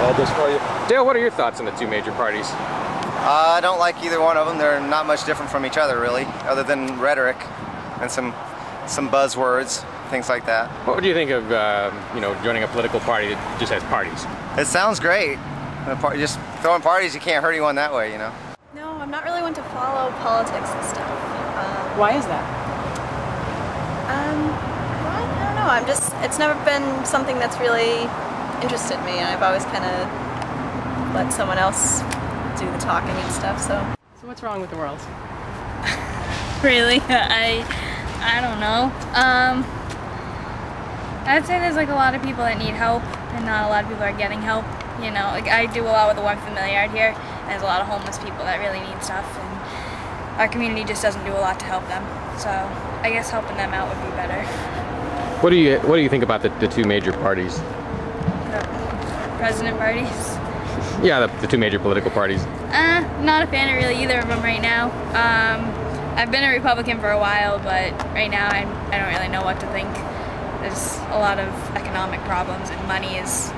I'll destroy you. Dale, what are your thoughts on the two major parties? I don't like either one of them. They're not much different from each other, really, other than rhetoric and some buzzwords, things like that. What would you think of, you know, joining a political party that just has parties? It sounds great. Just throwing parties, you can't hurt anyone that way, you know. No, I'm not really one to follow politics and stuff. Why is that? Well, I don't know. It's never been something that's really interested me, and I've always kind of let someone else do the talking and stuff. So what's wrong with the world? Really? I don't know. I'd say there's like a lot of people that need help, and not a lot of people are getting help. You know, like I do a lot with the Warmth in the Yard here, and there's a lot of homeless people that really need stuff, and our community just doesn't do a lot to help them. So I guess helping them out would be better. What do you think about the two major parties? The president parties? Yeah, the two major political parties. Not a fan of really either of them right now. I've been a Republican for a while, but right now I don't really know what to think. There's a lot of economic problems, and money is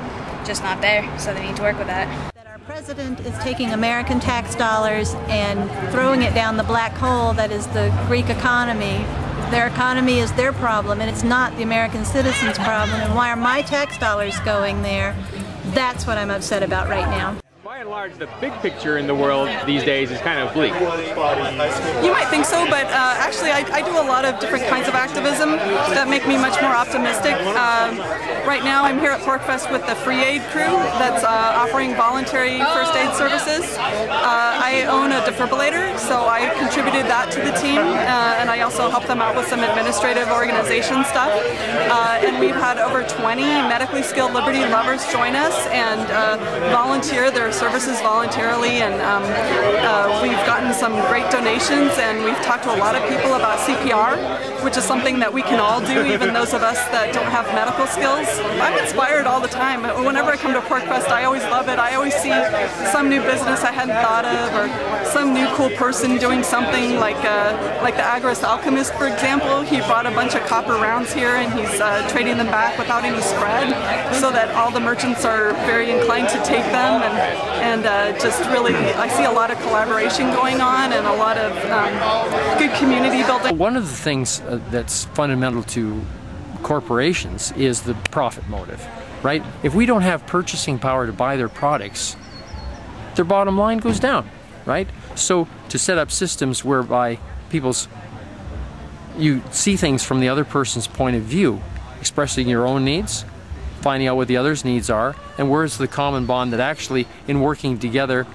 just not there, so they need to work with that. That our president is taking American tax dollars and throwing it down the black hole that is the Greek economy. Their economy is their problem, and it's not the American citizens' problem. And why are my tax dollars going there? That's what I'm upset about right now. By and large, the big picture in the world these days is kind of bleak. You might think so, but actually I do a lot of different kinds of activism that make me much more optimistic. Right now I'm here at Porcfest with the Free Aid crew that's offering voluntary first aid services. I own a defibrillator, so I contributed that to the team, and I also help them out with some administrative organization stuff. And we've had over 20 medically skilled liberty lovers join us and volunteer their services voluntarily, and we've gotten some great donations, and we've talked to a lot of people about CPR, which is something that we can all do, even those of us that don't have medical skills. I'm inspired all the time. Whenever I come to Porcfest, I always love it. I always see some new business I hadn't thought of, or some new cool person doing something like the Agorist Alchemist, for example. He brought a bunch of copper rounds here, and he's trading them back without any spread, so that all the merchants are very inclined to take them, and just really, I see a lot of collaboration going on and a lot of good community building. One of the things that's fundamental to corporations is the profit motive, right? If we don't have purchasing power to buy their products, their bottom line goes down, right? So to set up systems whereby you see things from the other person's point of view, expressing your own needs, finding out what the other's needs are, and where's the common bond that actually, in working together,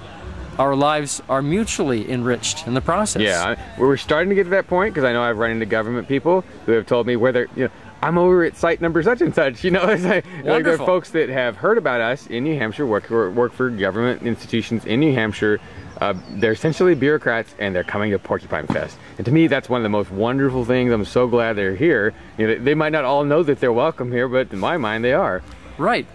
our lives are mutually enriched in the process. Yeah, we're starting to get to that point, because I know I've run into government people who have told me whether, you know, I'm over at site number such and such, you know. It's like there are folks that have heard about us in New Hampshire, work for government institutions in New Hampshire. They're essentially bureaucrats, and they're coming to Porcupine Fest. And to me, that's one of the most wonderful things. I'm so glad they're here. You know, they might not all know that they're welcome here, but in my mind, they are. Right.